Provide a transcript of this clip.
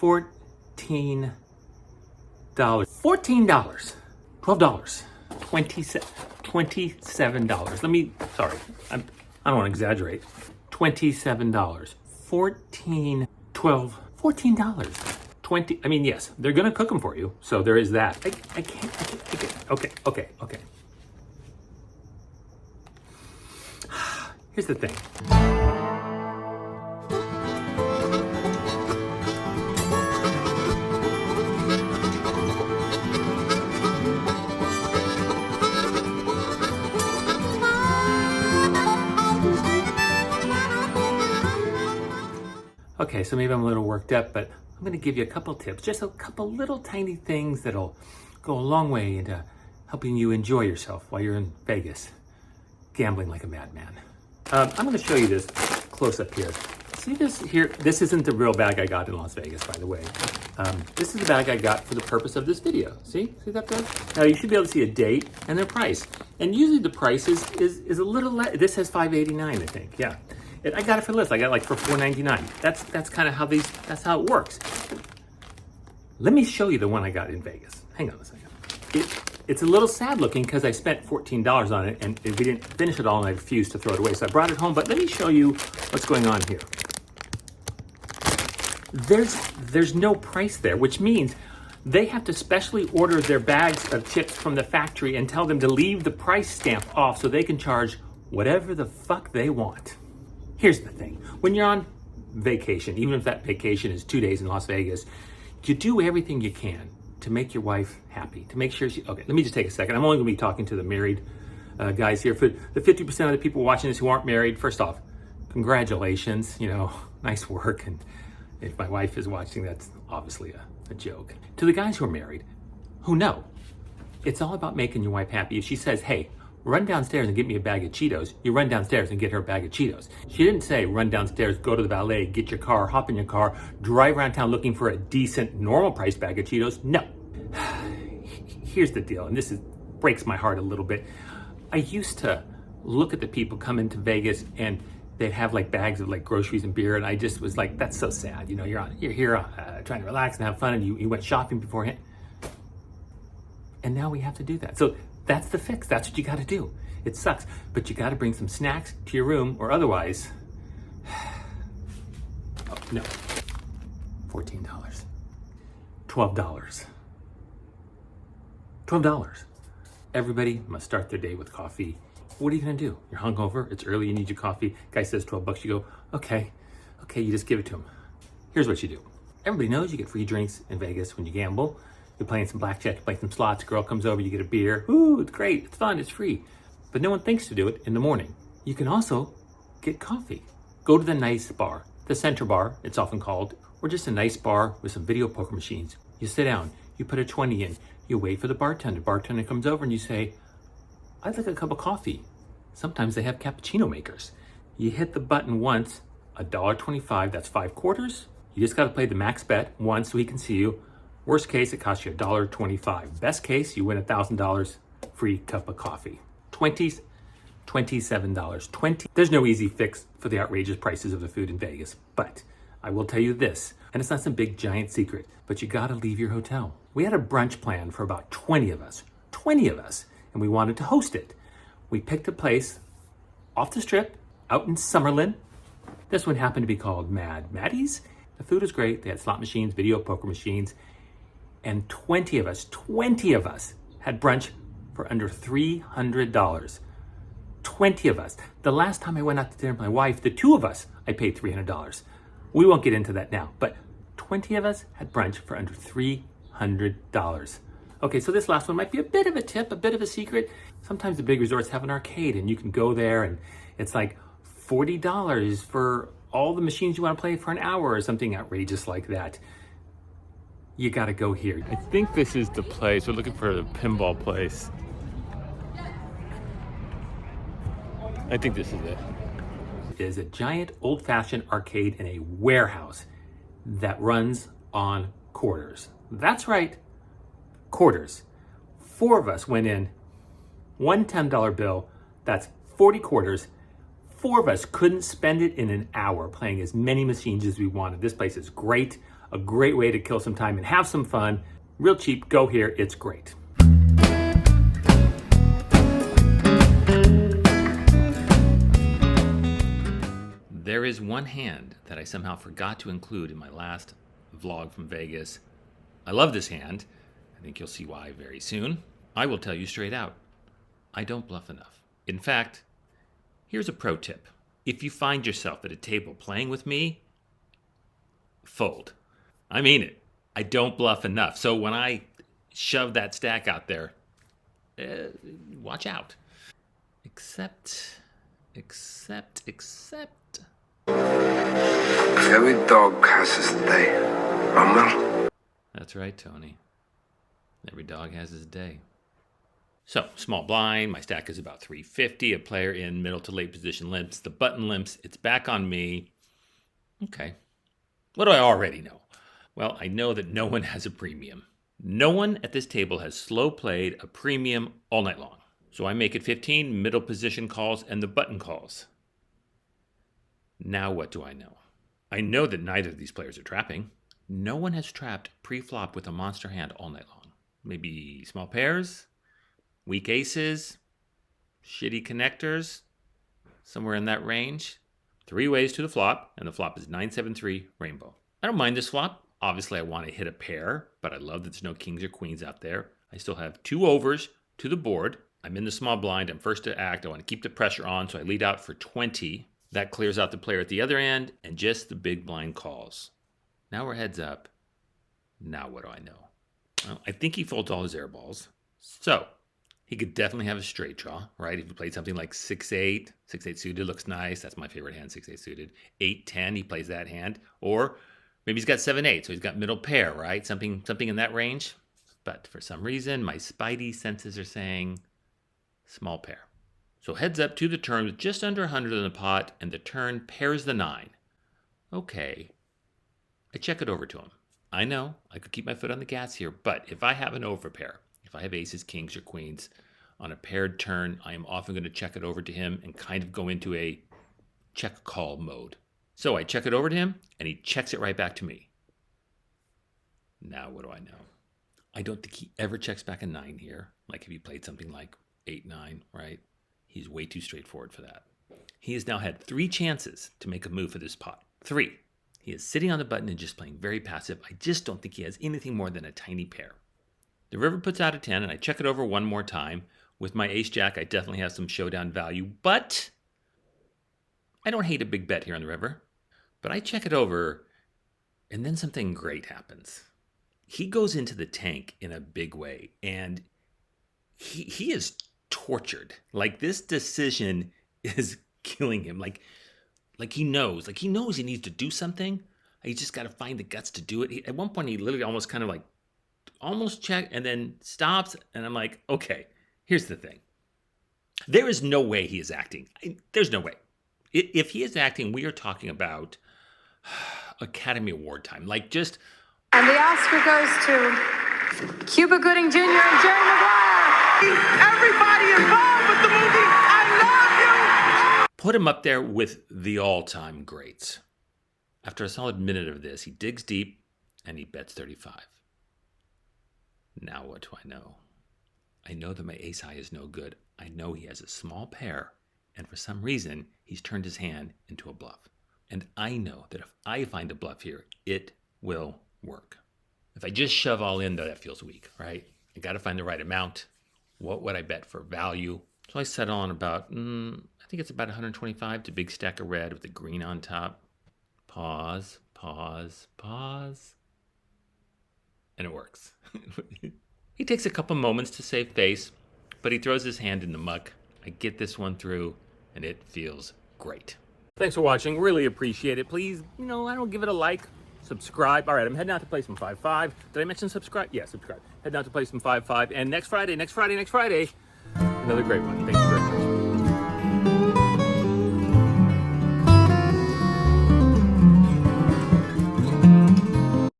$14. $14. $12. $27. I don't want to exaggerate. $27. $14. 20, I mean, yes, they're gonna cook them for you, so there is that. I can't, okay. Here's the thing. Okay, so maybe I'm a little worked up, but I'm gonna give you a couple tips, just a couple little tiny things that'll go a long way into helping you enjoy yourself while you're in Vegas, gambling like a madman. I'm gonna show you this close up here. See this here? This isn't the real bag I got in Las Vegas, by the way. This is the bag I got for the purpose of this video. See that bag? Now you should be able to see a date and their price. And usually the price is a little less. This has $5.89, I think, yeah. I got it for less. I got it like for $4.99. That's kind of how that's how it works. Let me show you the one I got in Vegas. Hang on a second. It's a little sad looking because I spent $14 on it and we didn't finish it all and I refused to throw it away. So I brought it home, but let me show you what's going on here. There's no price there, which means they have to specially order their bags of chips from the factory and tell them to leave the price stamp off so they can charge whatever the fuck they want. Here's the thing, when you're on vacation, even if that vacation is 2 days in Las Vegas, you do everything you can to make your wife happy, to make sure okay, let me just take a second. I'm only gonna be talking to the married guys here. For the 50% of the people watching this who aren't married, first off, congratulations, nice work. And if my wife is watching, that's obviously a joke. To the guys who are married, who know, it's all about making your wife happy. If she says, hey, run downstairs and get me a bag of Cheetos, you run downstairs and get her a bag of Cheetos. She didn't say, run downstairs, go to the valet, get your car, hop in your car, drive around town looking for a decent, normal price bag of Cheetos. No. Here's the deal, and this breaks my heart a little bit. I used to look at the people come into Vegas and they'd have like bags of like groceries and beer, and I just was like, that's so sad. You're here trying to relax and have fun, and you went shopping beforehand. And now we have to do that. So that's the fix. That's what you got to do. It sucks, but you got to bring some snacks to your room, or otherwise, oh, no, $14, $12, $12. Everybody must start their day with coffee. What are you gonna do? You're hungover, it's early, you need your coffee. Guy says $12, you go, okay, you just give it to him. Here's what you do. Everybody knows you get free drinks in Vegas when you gamble. You're playing some blackjack, you're playing some slots, a girl comes over, you get a beer. Ooh, it's great, it's fun, it's free. But no one thinks to do it in the morning. You can also get coffee. Go to the nice bar, the Center Bar, it's often called, or just a nice bar with some video poker machines. You sit down, you put a 20 in, you wait for the bartender. Bartender comes over and you say, I'd like a cup of coffee. Sometimes they have cappuccino makers. You hit the button once, $1.25, that's 5 quarters. You just gotta play the max bet once so he can see you. Worst case, it costs you $1.25. Best case, you win $1,000, free cup of coffee. $27. There's no easy fix for the outrageous prices of the food in Vegas, but I will tell you this, and it's not some big giant secret, but you gotta leave your hotel. We had a brunch plan for about 20 of us, and we wanted to host it. We picked a place off the strip, out in Summerlin. This one happened to be called Mad Maddie's. The food was great. They had slot machines, video poker machines, and 20 of us had brunch for under $300. 20 of us. The last time I went out to dinner with my wife, the 2 of us, I paid $300. We won't get into that now, but 20 of us had brunch for under $300. Okay, so this last one might be a bit of a tip, a bit of a secret. Sometimes the big resorts have an arcade and you can go there and it's like $40 for all the machines you want to play for an hour or something outrageous like that. You gotta go here. I think this is the place. We're looking for the pinball place. I think this is it. It is a giant old-fashioned arcade in a warehouse that runs on quarters. That's right, quarters. 4 of us went in, one $10 bill, that's 40 quarters. 4 of us couldn't spend it in an hour playing as many machines as we wanted. This place is great. a great way to kill some time and have some fun. Real cheap, go here, it's great. There is one hand that I somehow forgot to include in my last vlog from Vegas. I love this hand. I think you'll see why very soon. I will tell you straight out, I don't bluff enough. In fact, here's a pro tip. If you find yourself at a table playing with me, fold. I mean it. I don't bluff enough. So when I shove that stack out there, watch out. Except. Every dog has his day. Remember? That's right, Tony. Every dog has his day. So, small blind, my stack is about 350. A player in middle to late position limps. The button limps. It's back on me. Okay. What do I already know? Well, I know that no one has a premium. No one at this table has slow played a premium all night long. So I make it 15 middle position calls and the button calls. Now what do I know? I know that neither of these players are trapping. No one has trapped pre-flop with a monster hand all night long. Maybe small pairs, weak aces, shitty connectors, somewhere in that range. 3 ways to the flop, and the flop is 9-7-3 rainbow. I don't mind this flop. Obviously, I want to hit a pair, but I love that there's no kings or queens out there. I still have 2 overs to the board. I'm in the small blind. I'm first to act. I want to keep the pressure on, so I lead out for 20. That clears out the player at the other end, and just the big blind calls. Now we're heads up. Now what do I know? Well, I think he folds all his air balls. So, he could definitely have a straight draw, right? If he played something like 6-8, 6-8 suited looks nice. That's my favorite hand, 6-8 suited. 8-10, he plays that hand. Or maybe he's got 7-8, so he's got middle pair, right? Something in that range. But for some reason, my spidey senses are saying small pair. So heads up to the turn with just under 100 in the pot, and the turn pairs the 9. Okay. I check it over to him. I know I could keep my foot on the gas here, but if I have an overpair, if I have aces, kings, or queens on a paired turn, I am often going to check it over to him and kind of go into a check call mode. So I check it over to him, and he checks it right back to me. Now what do I know? I don't think he ever checks back a 9 here, like if he played something like 8-9, right? He's way too straightforward for that. He has now had 3 chances to make a move for this pot. 3. He is sitting on the button and just playing very passive. I just don't think he has anything more than a tiny pair. The river puts out a 10, and I check it over one more time. With my ace-jack, I definitely have some showdown value, but I don't hate a big bet here on the river. But I check it over, and then something great happens. He goes into the tank in a big way, and he is tortured. Like, this decision is killing him. Like he knows he needs to do something. He's just got to find the guts to do it. At one point, he literally almost kind of like almost checked and then stops. And I'm like, okay, here's the thing. There is no way he is acting. There's no way. If he is acting, we are talking about Academy Award time. Like, just. And the Oscar goes to Cuba Gooding Jr. and Jerry Maguire. Everybody involved with the movie, I love you! Put him up there with the all-time greats. After a solid minute of this, he digs deep and he bets 35. Now what do I know? I know that my ace high is no good. I know he has a small pair, and for some reason, he's turned his hand into a bluff. And I know that if I find a bluff here, it will work. If I just shove all in, though, that feels weak, right? I got to find the right amount. What would I bet for value? So I settle on about, I think it's about 125 to big stack of red with the green on top. Pause. And it works. He takes a couple moments to save face, but he throws his hand in the muck. I get this one through, and it feels great. Thanks for watching. Really appreciate it. Please, I don't give it a like. Subscribe. All right, I'm heading out to play some 5-5. Did I mention subscribe? Yeah, subscribe. Heading out to play some 5-5. And next Friday, another great one. Thank you very much.